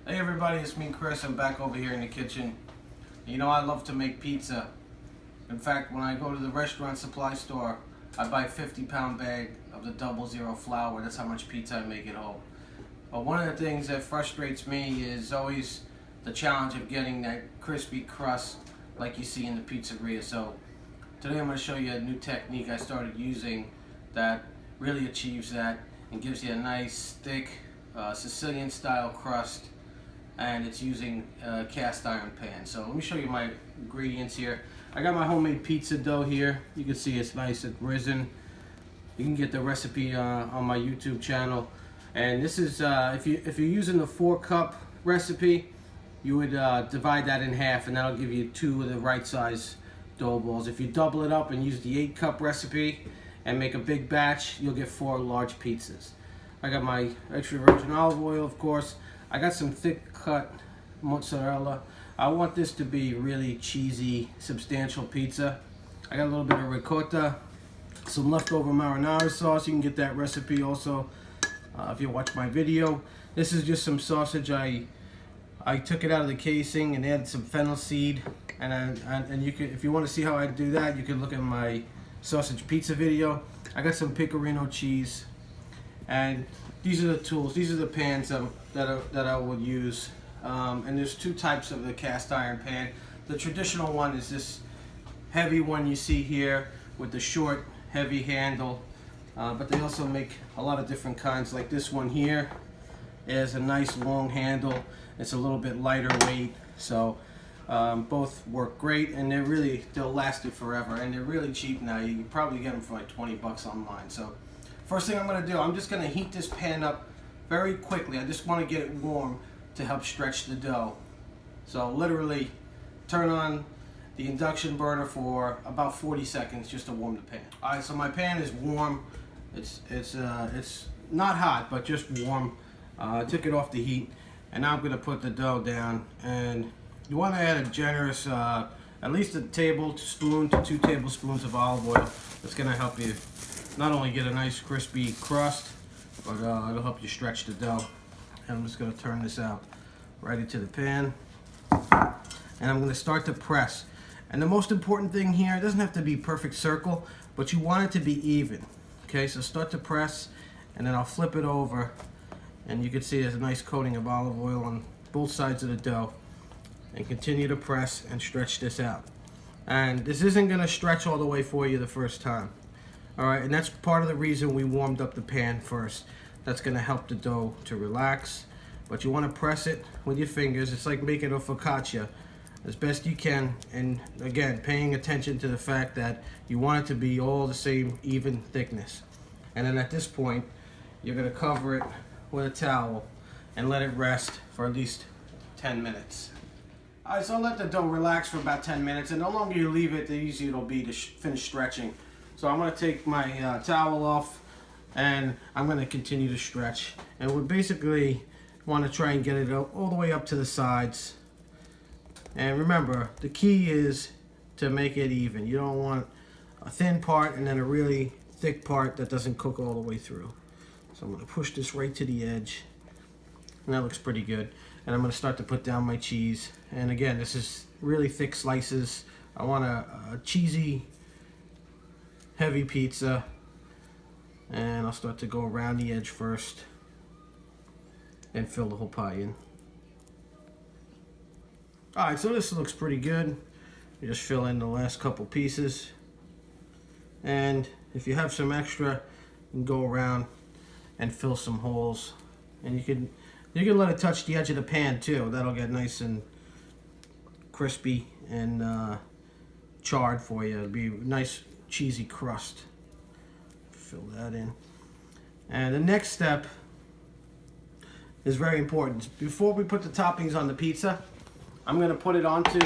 Hey everybody, it's me Chris. I'm back over here in the kitchen. You know I love to make pizza. In fact, when I go to the restaurant supply store, I buy a 50-pound bag of the 00 flour. That's how much pizza I make at home. But one of the things that frustrates me is always the challenge of getting that crispy crust like you see in the pizzeria. So today I'm going to show you a new technique I started using that really achieves that and gives you a nice thick Sicilian style crust, and it's using a cast iron pan. So let me show you my ingredients here. I got my homemade pizza dough here. You can see it's nice and risen. You can get the recipe on my YouTube channel. And this is if you're using the 4-cup recipe, you would divide that in half, and that'll give you 2 of the right size dough balls. If you double it up and use the 8-cup recipe and make a big batch, you'll get 4 large pizzas. I got my extra virgin olive oil, of course. I got some thick cut mozzarella. I want this to be really cheesy, substantial pizza. I got a little bit of ricotta, some leftover marinara sauce. You can get that recipe also if you watch my video. This is just some sausage. I took it out of the casing and added some fennel seed. And you can, if you want to see how I do that, you can look at my sausage pizza video. I got some pecorino cheese. And these are the tools, these are the pans that I will use. And there's 2 types of the cast iron pan. The traditional one is this heavy one you see here with the short, heavy handle. But they also make a lot of different kinds, like this one here. It has a nice long handle. It's a little bit lighter weight. So both work great, and they'll last you forever. And they're really cheap now. You can probably get them for like 20 bucks online. So first thing I'm going to do, I'm just going to heat this pan up very quickly. I just want to get it warm to help stretch the dough. So literally turn on the induction burner for about 40 seconds just to warm the pan. Alright, so my pan is warm. It's not hot, but just warm. I took it off the heat, and now I'm going to put the dough down. And you want to add a generous, at least a tablespoon to 2 tablespoons of olive oil. That's going to help you not only get a nice crispy crust, but it'll help you stretch the dough. And I'm just going to turn this out right into the pan. And I'm going to start to press. And the most important thing here, it doesn't have to be perfect circle, but you want it to be even. Okay, so start to press, and then I'll flip it over. And you can see there's a nice coating of olive oil on both sides of the dough. And continue to press and stretch this out. And this isn't going to stretch all the way for you the first time. Alright, and that's part of the reason we warmed up the pan first. That's going to help the dough to relax. But you want to press it with your fingers. It's like making a focaccia as best you can. And again, paying attention to the fact that you want it to be all the same even thickness. And then at this point, you're going to cover it with a towel and let it rest for at least 10 minutes. Alright, so I'll let the dough relax for about 10 minutes. And the longer you leave it, the easier it'll be to finish stretching. So I'm going to take my towel off, and I'm going to continue to stretch. And we basically want to try and get it all the way up to the sides. And remember, the key is to make it even. You don't want a thin part and then a really thick part that doesn't cook all the way through. So I'm going to push this right to the edge. And that looks pretty good. And I'm going to start to put down my cheese. And again, this is really thick slices. I want a cheesy, heavy pizza, and I'll start to go around the edge first and fill the whole pie in. Alright, so this looks pretty good. You just fill in the last couple pieces, and if you have some extra, you can go around and fill some holes, and you can let it touch the edge of the pan too. That'll get nice and crispy and charred for you. It'll be nice cheesy crust. Fill that in. And the next step is very important. Before we put the toppings on the pizza, I'm going to put it onto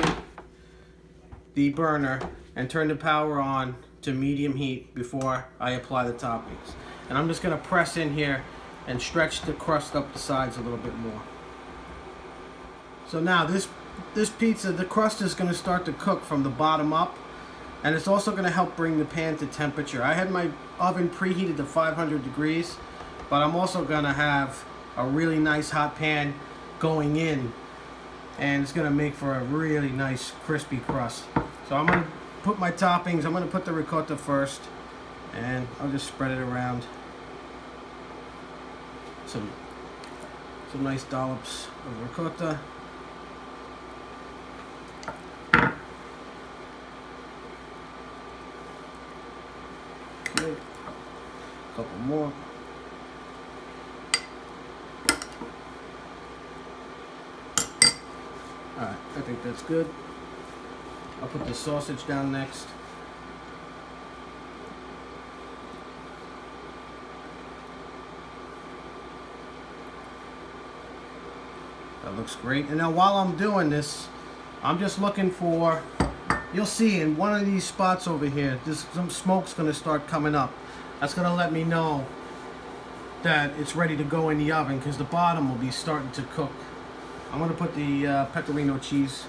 the burner and turn the power on to medium heat before I apply the toppings. And I'm just going to press in here and stretch the crust up the sides a little bit more. So now this pizza, the crust is going to start to cook from the bottom up. And it's also going to help bring the pan to temperature. I had my oven preheated to 500 degrees, but I'm also going to have a really nice hot pan going in, and it's gonna make for a really nice crispy crust. So I'm gonna put my toppings. I'm gonna put the ricotta first, and I'll just spread it around. Some nice dollops of ricotta. Okay, a couple more. Alright, I think that's good. I'll put the sausage down next. That looks great. And now while I'm doing this, I'm just looking for, you'll see in one of these spots over here, some smoke's going to start coming up. That's going to let me know that it's ready to go in the oven, because the bottom will be starting to cook. I'm going to put the pecorino cheese.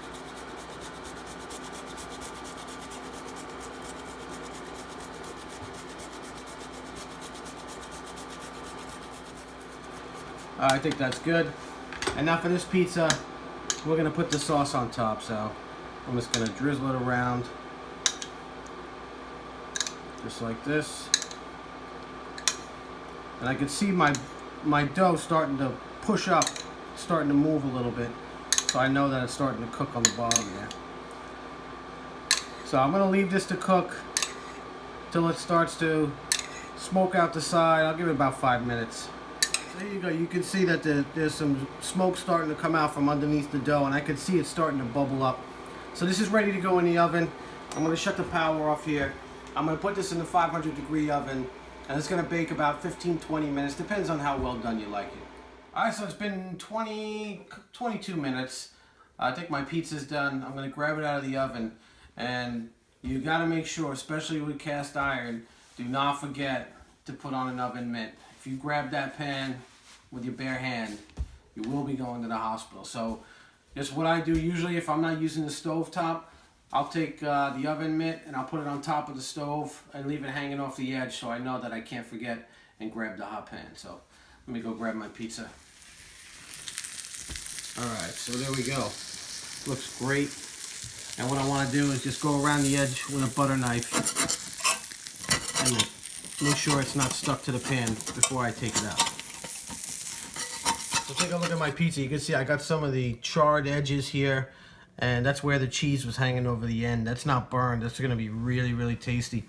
I think that's good. And now for this pizza, we're going to put the sauce on top. So I'm just going to drizzle it around. Just like this. And I can see my dough starting to push up, starting to move a little bit. So I know that it's starting to cook on the bottom there. So I'm going to leave this to cook till it starts to smoke out the side. I'll give it about 5 minutes. There you go. You can see that there's some smoke starting to come out from underneath the dough, and I can see it starting to bubble up. So this is ready to go in the oven. I'm going to shut the power off here. I'm going to put this in the 500-degree oven, and it's going to bake about 15-20 minutes. Depends on how well done you like it. Alright, so it's been 22 minutes. I think my pizza's done. I'm going to grab it out of the oven, and you got to make sure, especially with cast iron, do not forget to put on an oven mitt. If you grab that pan with your bare hand, you will be going to the hospital. So just what I do usually, if I'm not using the stove top, I'll take the oven mitt and I'll put it on top of the stove and leave it hanging off the edge, so I know that I can't forget and grab the hot pan. So let me go grab my pizza. Alright, so there we go. Looks great. And what I want to do is just go around the edge with a butter knife and make sure it's not stuck to the pan before I take it out. So take a look at my pizza. You can see I got some of the charred edges here, and that's where the cheese was hanging over the end. That's not burned. That's going to be really, really tasty.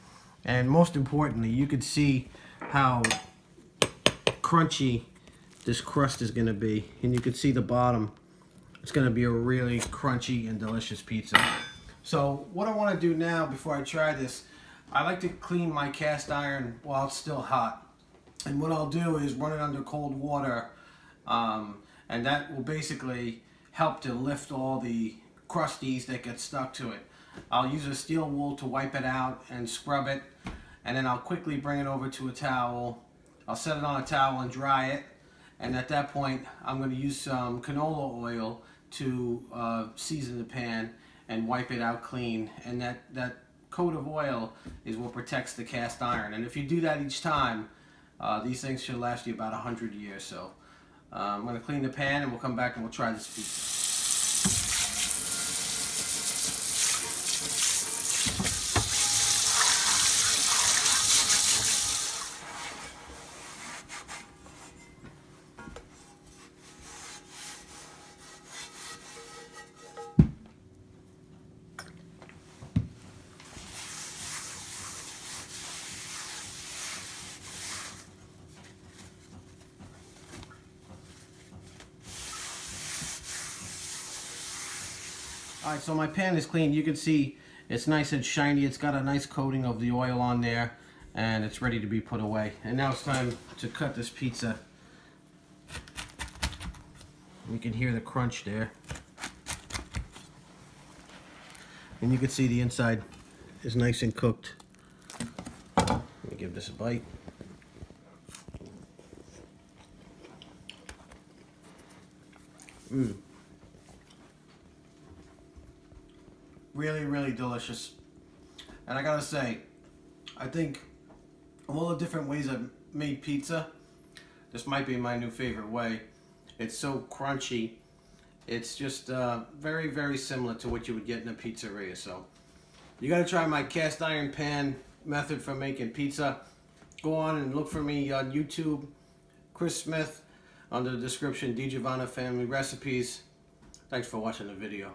And most importantly, you can see how crunchy this crust is going to be. And you can see the bottom. It's going to be a really crunchy and delicious pizza. So what I want to do now before I try this, I like to clean my cast iron while it's still hot. And what I'll do is run it under cold water, and that will basically help to lift all the crusties that get stuck to it. I'll use a steel wool to wipe it out and scrub it, and then I'll quickly bring it over to a towel. I'll set it on a towel and dry it, and at that point I'm going to use some canola oil to season the pan and wipe it out clean. And that coat of oil is what protects the cast iron, and if you do that each time, these things should last you about 100 years. So I'm going to clean the pan and we'll come back and we'll try this pizza. Alright, so my pan is clean. You can see it's nice and shiny. It's got a nice coating of the oil on there, and it's ready to be put away. And now it's time to cut this pizza. You can hear the crunch there. And you can see the inside is nice and cooked. Let me give this a bite. Really, really delicious. And I gotta say, I think of all the different ways I've made pizza, this might be my new favorite way. It's so crunchy, It's just very, very similar to what you would get in a pizzeria. So you got to try my cast iron pan method for making pizza. Go on and look for me on YouTube, Chris Smith, under the description, DiGiovanna Family Recipes. Thanks for watching the video.